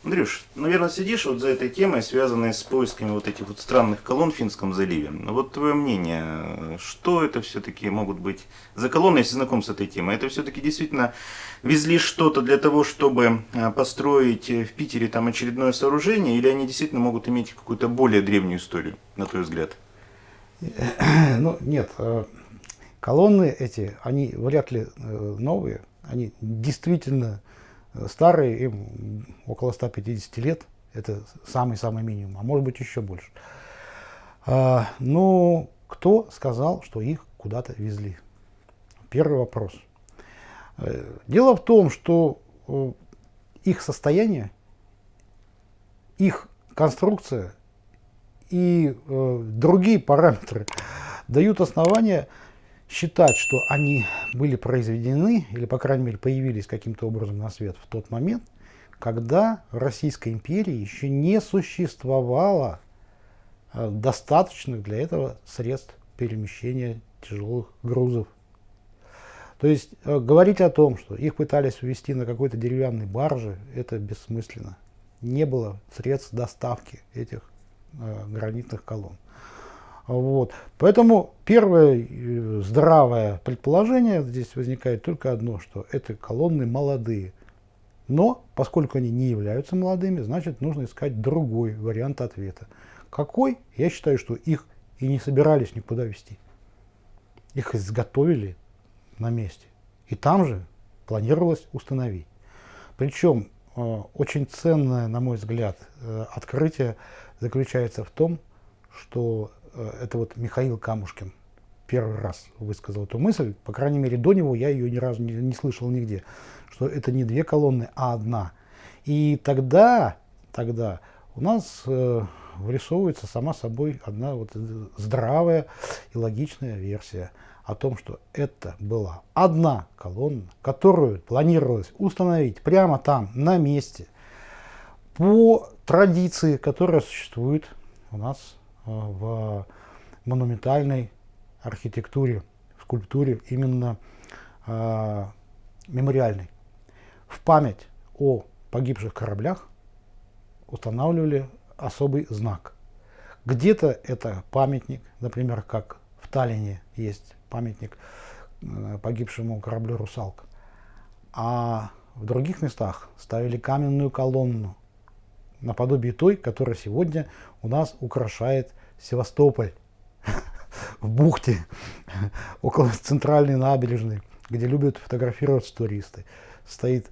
Андрюш, наверное, сидишь вот за этой темой, связанной с поисками вот этих вот странных колонн в Финском заливе. Вот твое мнение, что это все-таки могут быть за колонны, если знаком с этой темой? Это все-таки действительно везли что-то для того, чтобы построить в Питере там очередное сооружение, или они действительно могут иметь какую-то более древнюю историю, на твой взгляд? Ну, нет, колонны эти, они вряд ли новые, они действительно старые, им около 150 лет, это самый-самый минимум, а может быть еще больше. Но кто сказал, что их куда-то везли? Первый вопрос. Дело в том, что их состояние, их конструкция и другие параметры дают основания считать, что они были произведены, или, по крайней мере, появились каким-то образом на свет в тот момент, когда в Российской империи еще не существовало достаточных для этого средств перемещения тяжелых грузов. То есть говорить о том, что их пытались увезти на какой-то деревянной барже, это бессмысленно. Не было средств доставки этих гранитных колонн. Вот. Поэтому первое здравое предположение здесь возникает только одно, что это колонны молодые. Но поскольку они не являются молодыми, значит нужно искать другой вариант ответа. Какой? Я считаю, что их и не собирались никуда везти. Их изготовили на месте. И там же планировалось установить. Причем очень ценное, на мой взгляд, открытие заключается в том, что это вот Михаил Камушкин первый раз высказал эту мысль, по крайней мере до него я ее ни разу не слышал нигде, что это не две колонны, а одна. И тогда у нас вырисовывается сама собой одна вот здравая и логичная версия о том, что это была одна колонна, которую планировалось установить прямо там, на месте, по традиции, которая существует у нас в монументальной архитектуре, в скульптуре именно мемориальной. В память о погибших кораблях устанавливали особый знак. Где-то это памятник, например, как в Таллине есть памятник погибшему кораблю «Русалка». А в других местах ставили каменную колонну, наподобие той, которая сегодня у нас украшает Севастополь в бухте около центральной набережной, где любят фотографироваться туристы. Стоит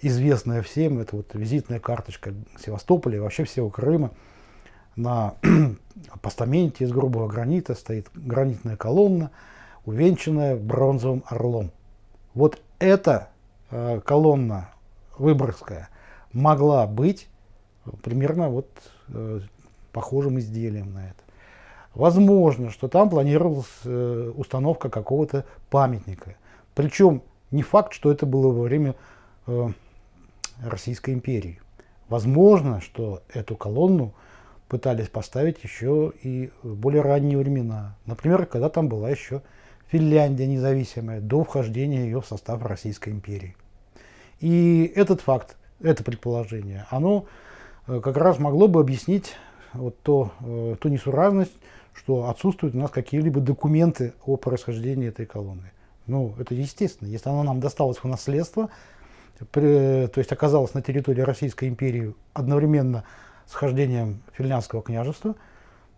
известная всем, это вот визитная карточка Севастополя и вообще всего Крыма. На постаменте из грубого гранита стоит гранитная колонна, увенчанная бронзовым орлом. Вот эта колонна Выборгская могла быть примерно вот похожим изделием на это. Возможно, что там планировалась установка какого-то памятника. Причем не факт, что это было во время Российской империи. Возможно, что эту колонну пытались поставить еще и в более ранние времена. Например, когда там была еще Финляндия независимая, до вхождения ее в состав Российской империи. И этот факт, это предположение, оно как раз могло бы объяснить вот ту несуразность, что отсутствуют у нас какие-либо документы о происхождении этой колонны. Ну, это естественно. Если она нам досталась в наследство, то есть оказалась на территории Российской империи одновременно с вхождением Финляндского княжества,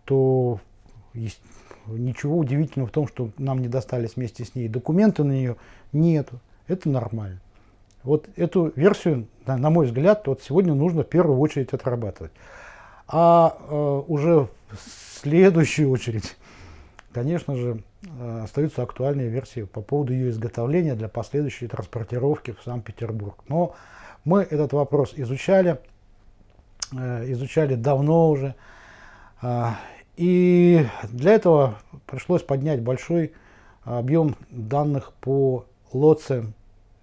то ничего удивительного в том, что нам не достались вместе с ней документы на нее, нету. Это нормально. Вот эту версию, на мой взгляд, вот сегодня нужно в первую очередь отрабатывать. А уже в следующую очередь, конечно же, остаются актуальные версии по поводу ее изготовления для последующей транспортировки в Санкт-Петербург. Но мы этот вопрос изучали давно уже. И для этого пришлось поднять большой объем данных по лоциям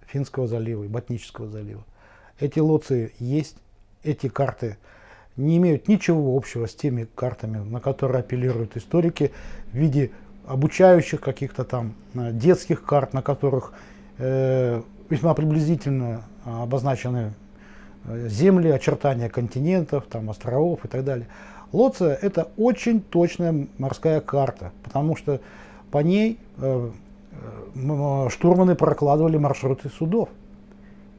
Финского залива и Ботнического залива. Эти лоции есть, эти карты не имеют ничего общего с теми картами, на которые апеллируют историки в виде обучающих каких-то там детских карт, на которых весьма приблизительно обозначены земли, очертания континентов, там, островов и так далее. Лоция – это очень точная морская карта, потому что по ней штурманы прокладывали маршруты судов.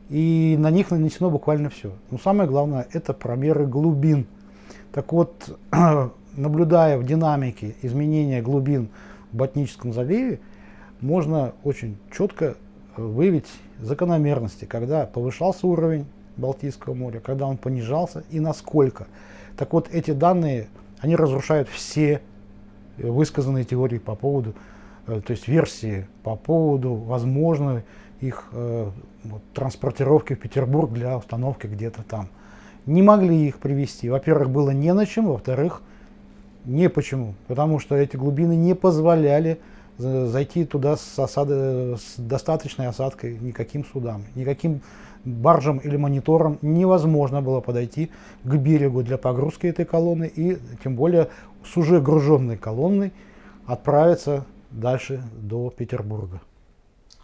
И на них нанесено буквально все. Но самое главное – это промеры глубин. Так вот, наблюдая в динамике изменения глубин в Ботническом заливе, можно очень четко выявить закономерности, когда повышался уровень Балтийского моря, когда он понижался и насколько. Так вот, эти данные, они разрушают все высказанные теории по поводу, то есть версии по поводу возможной их транспортировки в Петербург для установки где-то там. Не могли их привести. Во-первых, было не на чем, во-вторых, не почему. Потому что эти глубины не позволяли зайти туда с достаточной осадкой никаким судам, никаким баржам или мониторам невозможно было подойти к берегу для погрузки этой колонны и тем более с уже груженной колонной отправиться дальше до Петербурга.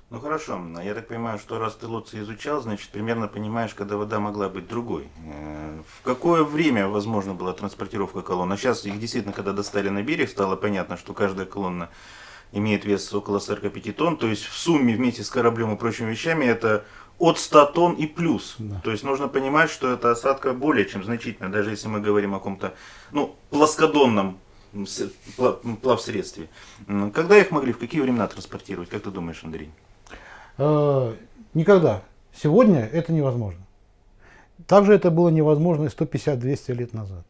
Ну хорошо, я так понимаю, что раз ты Лоций изучал, значит примерно понимаешь, когда вода могла быть другой. В какое время возможно была транспортировка колонн? А сейчас их действительно, когда достали на берег, стало понятно, что каждая колонна имеет вес около 45 тонн, то есть в сумме вместе с кораблем и прочими вещами это от 100 тонн и плюс. Да. То есть нужно понимать, что эта осадка более чем значительна, даже если мы говорим о каком-то плоскодонном плавсредстве. Когда их могли, в какие времена транспортировать, как ты думаешь, Андрей? Никогда. Сегодня это невозможно. Также это было невозможно и 150-200 лет назад.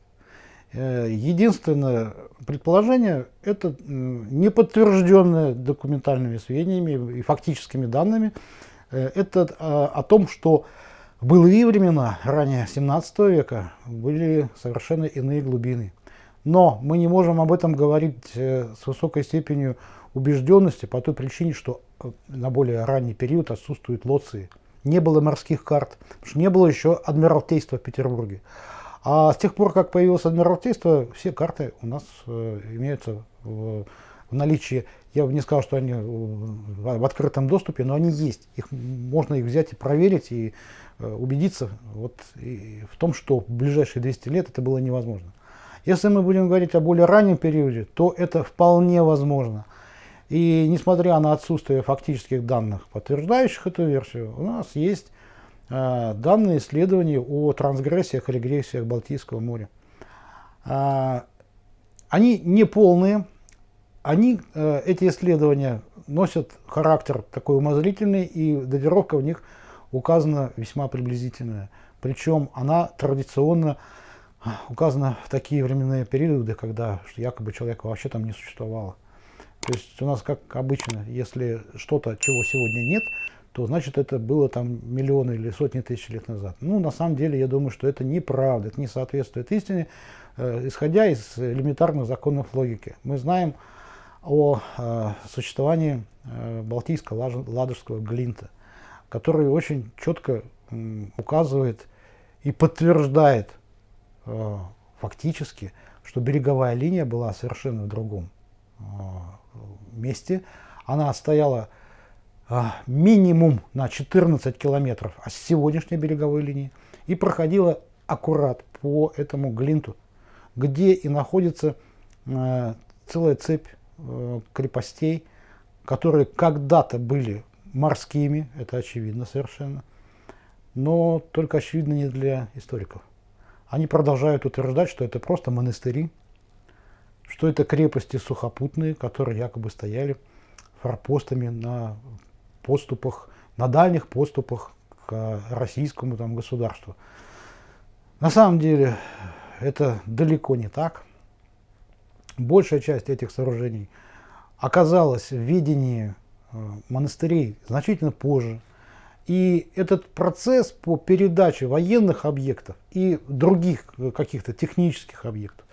Единственное предположение – это не подтвержденное документальными сведениями и фактическими данными. Это о том, что в былые времена, ранее 17 века, были совершенно иные глубины. Но мы не можем об этом говорить с высокой степенью убежденности по той причине, что на более ранний период отсутствуют Лоции. Не было морских карт, потому что не было еще Адмиралтейства в Петербурге. А с тех пор, как появилось Адмиралтейство, все карты у нас имеются в наличии. Я бы не сказал, что они в открытом доступе, но они есть. Можно их взять и проверить, и убедиться в том, что в ближайшие 200 лет это было невозможно. Если мы будем говорить о более раннем периоде, то это вполне возможно. И несмотря на отсутствие фактических данных, подтверждающих эту версию, у нас есть данные исследований о трансгрессиях и регрессиях Балтийского моря. Они не полные, эти исследования носят характер такой умозрительный, и датировка в них указана весьма приблизительная. Причем она традиционно указана в такие временные периоды, когда якобы человека вообще там не существовало. То есть у нас, как обычно, если что-то, чего сегодня нет, то значит это было там миллионы или сотни тысяч лет назад. Ну, на самом деле, я думаю, что это неправда, это не соответствует истине, исходя из элементарных законов логики. Мы знаем о существовании Балтийско-Ладожского глинта, который очень четко указывает и подтверждает фактически, что береговая линия была совершенно в другом месте. Она стояла минимум на 14 километров от сегодняшней береговой линии и проходила аккурат по этому глинту, где и находится целая цепь крепостей, которые когда-то были морскими, это очевидно совершенно, но только очевидно не для историков. Они продолжают утверждать, что это просто монастыри, что это крепости сухопутные, которые якобы стояли форпостами на подступах, на дальних подступах к российскому государству. На самом деле это далеко не так. Большая часть этих сооружений оказалась в ведении монастырей значительно позже. И этот процесс по передаче военных объектов и других каких-то технических объектов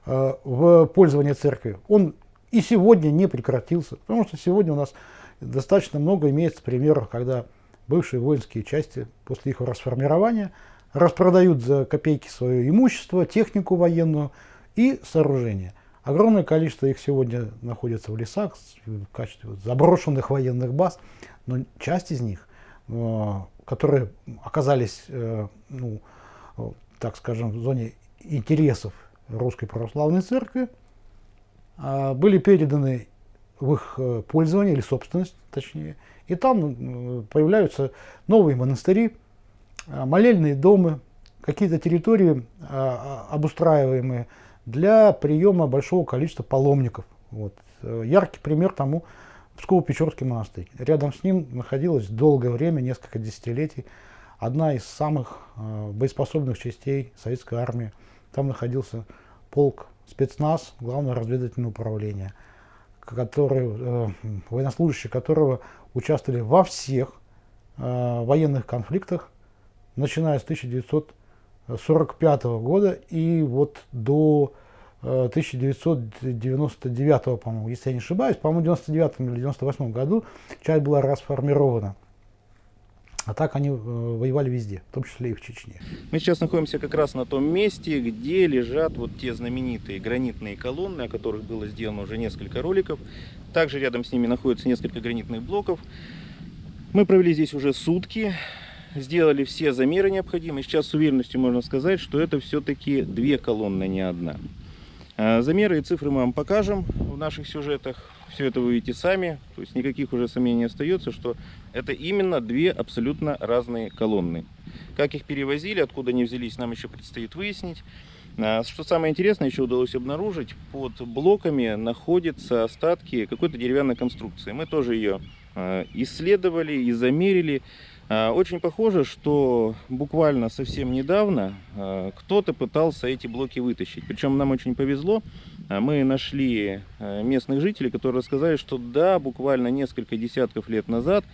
в пользование церкви, он и сегодня не прекратился. Потому что сегодня у нас достаточно много имеется примеров, когда бывшие воинские части после их расформирования распродают за копейки свое имущество, технику военную и сооружения. Огромное количество их сегодня находится в лесах в качестве заброшенных военных баз, но часть из них, которые оказались, ну, так скажем, в зоне интересов Русской Православной Церкви, были переданы в их пользование или собственность, точнее. И там появляются новые монастыри, молельные дома, какие-то территории, обустраиваемые для приема большого количества паломников. Вот. Яркий пример тому Псково-Печорский монастырь. Рядом с ним находилась долгое время, несколько десятилетий, одна из самых боеспособных частей советской армии. Там находился полк спецназ, главное разведывательное управление, военнослужащие которого участвовали во всех военных конфликтах, начиная с 1945 года и вот до 1999, по-моему, если я не ошибаюсь, по-моему, в 99 или 98 году часть была расформирована. А так они воевали везде, в том числе и в Чечне. Мы сейчас находимся как раз на том месте, где лежат вот те знаменитые гранитные колонны, о которых было сделано уже несколько роликов. Также рядом с ними находится несколько гранитных блоков. Мы провели здесь уже сутки, сделали все замеры необходимые. Сейчас с уверенностью можно сказать, что это все-таки две колонны, не одна. Замеры и цифры мы вам покажем в наших сюжетах. Все это вы видите сами. То есть никаких уже сомнений не остается, что это именно две абсолютно разные колонны. Как их перевозили, откуда они взялись, нам еще предстоит выяснить. Что самое интересное, еще удалось обнаружить, под блоками находятся остатки какой-то деревянной конструкции. Мы тоже ее исследовали и замерили. Очень похоже, что буквально совсем недавно кто-то пытался эти блоки вытащить. Причем нам очень повезло. Мы нашли местных жителей, которые рассказали, что да, буквально несколько десятков лет назад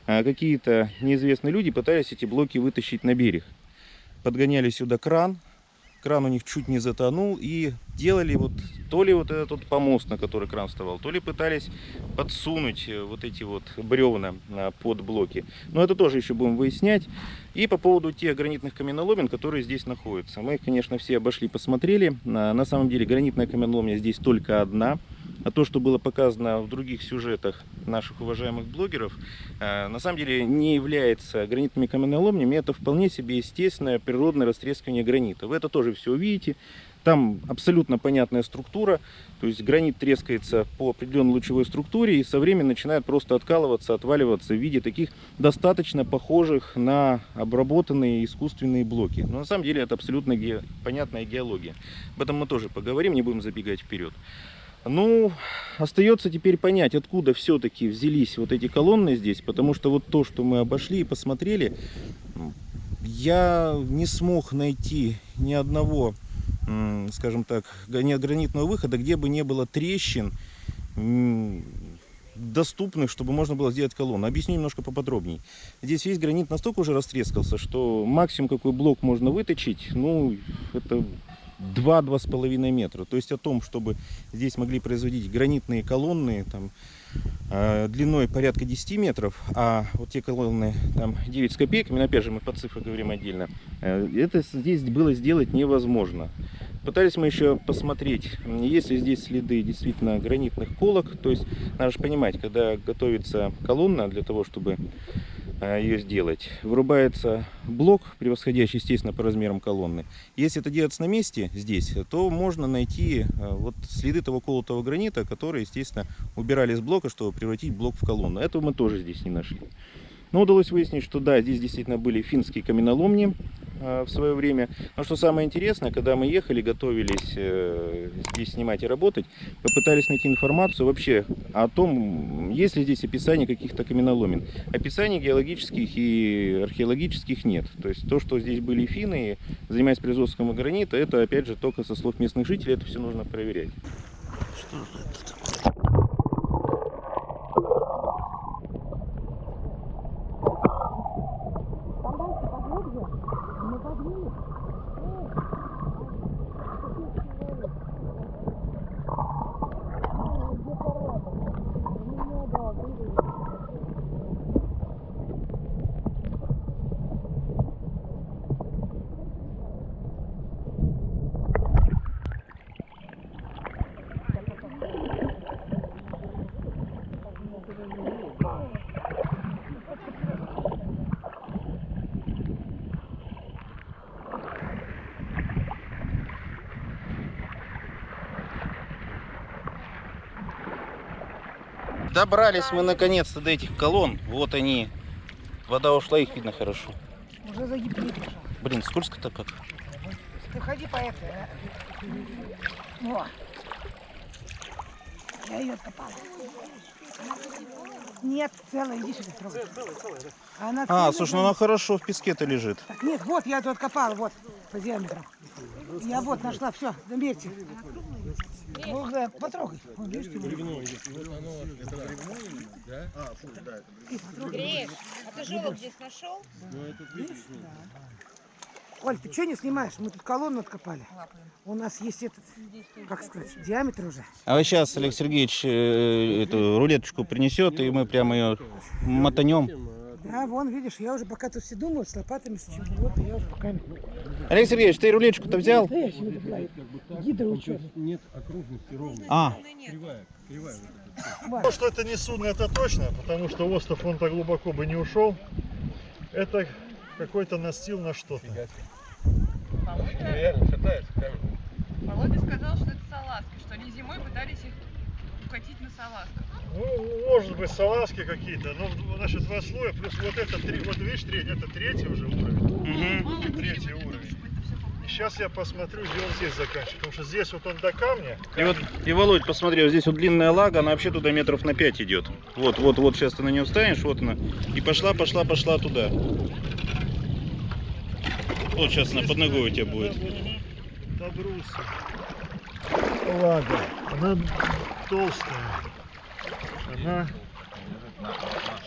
какие-то неизвестные люди пытались эти блоки вытащить на берег. Подгоняли сюда кран. Кран у них чуть не затонул, и делали вот то ли вот этот вот помост, на который кран вставал, то ли пытались подсунуть вот эти вот бревна под блоки. Но это тоже еще будем выяснять. И по поводу тех гранитных каменоломен, которые здесь находятся. Мы их, конечно, все обошли, посмотрели. На самом деле гранитная каменоломня здесь только одна. А то, что было показано в других сюжетах наших уважаемых блогеров, на самом деле не является гранитными каменоломнями. Это вполне себе естественное природное растрескивание гранита. Вы это тоже все увидите. Там абсолютно понятная структура. То есть гранит трескается по определенной лучевой структуре и со временем начинает просто откалываться, отваливаться в виде таких достаточно похожих на обработанные искусственные блоки. Но на самом деле это абсолютно понятная геология. Об этом мы тоже поговорим, не будем забегать вперед. Ну, остается теперь понять, откуда все-таки взялись вот эти колонны здесь, потому что вот то, что мы обошли и посмотрели, я не смог найти ни одного, скажем так, гранитного выхода, где бы не было трещин, доступных, чтобы можно было сделать колонну. Объясню немножко поподробнее. Здесь весь гранит настолько уже растрескался, что максимум какой блок можно выточить, ну, это 2-2,5 метра. То есть о том, чтобы здесь могли производить гранитные колонны там, длиной порядка 10 метров, а вот те колонны там 9 с копейками, но опять же мы по цифрам говорим отдельно, это здесь было сделать невозможно. Пытались мы еще посмотреть, есть ли здесь следы действительно гранитных колок. То есть надо же понимать, когда готовится колонна для того, чтобы ее сделать, вырубается блок, превосходящий, естественно, по размерам колонны. Если это делается на месте здесь, то можно найти вот следы того колотого гранита, которые, естественно, убирали из блока, чтобы превратить блок в колонну. Этого мы тоже здесь не нашли. Но удалось выяснить, что да, здесь действительно были финские каменоломни в свое время. Но что самое интересное, когда мы ехали, готовились здесь снимать и работать, попытались найти информацию вообще о том, есть ли здесь описание каких-то каменоломен. Описаний геологических и археологических нет. То есть то, что здесь были финны, занимаясь производством гранита, это опять же только со слов местных жителей, это все нужно проверять. Что же это такое? Добрались мы наконец-то до этих колонн. Вот они. Вода ушла, их видно хорошо. Уже загибли пошел. Блин, скользко-то как. Ты ходи по этой. Во. Я ее откопала. Нет, целая, иди сюда, трогай. Она А, целая, слушай, ну она хорошо в песке-то лежит. Так, нет, вот я тут откопала, вот, по диаметру. Я вот нашла, все, замерьте. Ну, да, потрогай. Вон, видишь, ты Гриш, а ты желоб здесь нашел? Оль, ты что не снимаешь? Мы тут колонну откопали. У нас есть этот, как сказать, диаметр уже. А вот сейчас Олег Сергеевич эту рулеточку принесет, и мы прямо ее мотанем. Да, вон, видишь, я уже пока тут все думаю, с лопатами, с чем вот, я уже руками. Олег Сергеевич, ты рулеточку-то взял? Да я сегодня была, гидроучет. Нет окружности ровно. А, Кривая. То, что это не судно, это точно, потому что остров он так глубоко бы не ушел. Это какой-то настил на что-то. Реально шатается камень. Володя сказал, что это салазки, что они зимой пытались их укатить на салазках. Ну, может быть, салазки какие-то, но значит два слоя, плюс вот это три, вот видишь, это третий уже уровень. Третий уровень. И сейчас я посмотрю, где он здесь заканчивается. Потому что здесь вот он до камня. и вот, и Володь, посмотри, вот здесь вот длинная лага, она вообще туда метров на 5 идет. Вот, сейчас ты на нее встанешь, вот она. И пошла туда. Вот сейчас она под ногой у тебя будет. Добрусы. Лага. Она толстая. Она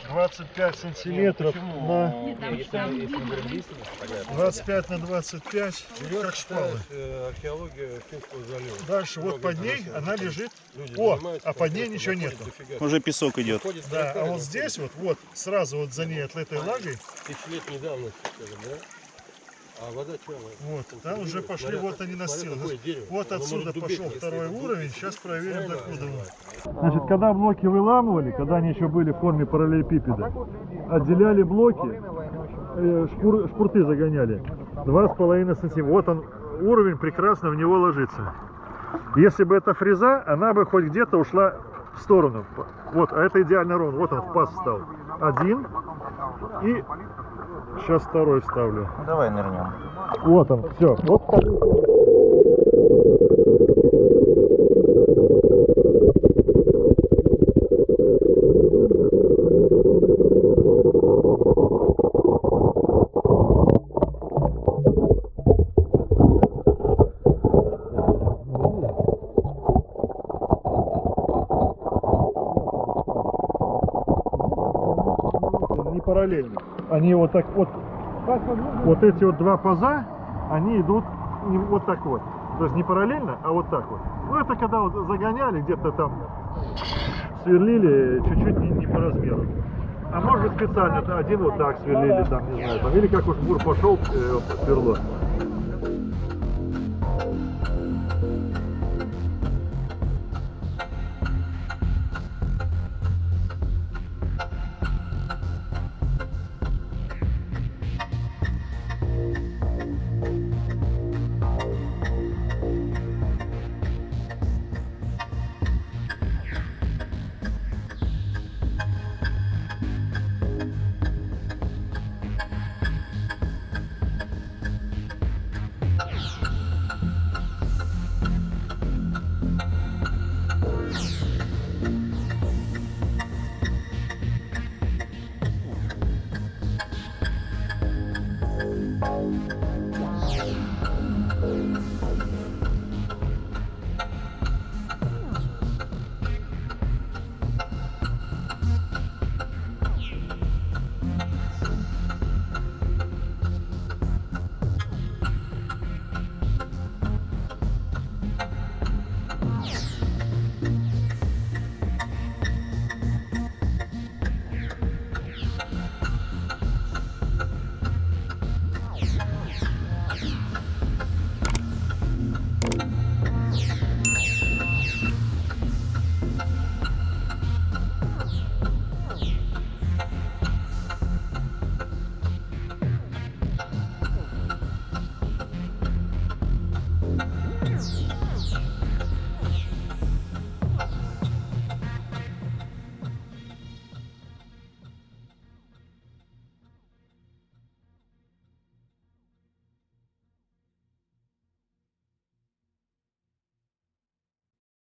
25 сантиметров на 25 на 25, как шпалы. Археология Финского залива. Дальше вот под ней она лежит. О, а под ней ничего нету. Уже песок идет. Да, а вот здесь вот сразу вот за ней отлитой лагой, Тысячелетней давности, скажем, да? А вода что? вот, там уже пошли, вот они настилы. Вот отсюда пошел второй уровень, сейчас проверим, докуда он. Значит, когда блоки выламывали, когда они еще были в форме параллелепипеда, отделяли блоки, шпурты загоняли 2,5 сантиметра. Вот он, уровень прекрасно в него ложится. Если бы это фреза, она бы хоть где-то ушла в сторону. Вот, а это идеально ровно. Вот он в паз стал. Один. И сейчас второй вставлю. Давай нырнем. Вот он, все. Вот не параллельно. Они вот так вот. Вот эти вот два паза, они идут вот так вот. То есть не параллельно, а вот так вот. Ну это когда вот загоняли, где-то там сверлили чуть-чуть не по размеру. А может быть специально один вот так сверлили, там, не знаю, там, или как уж бур пошел сверло.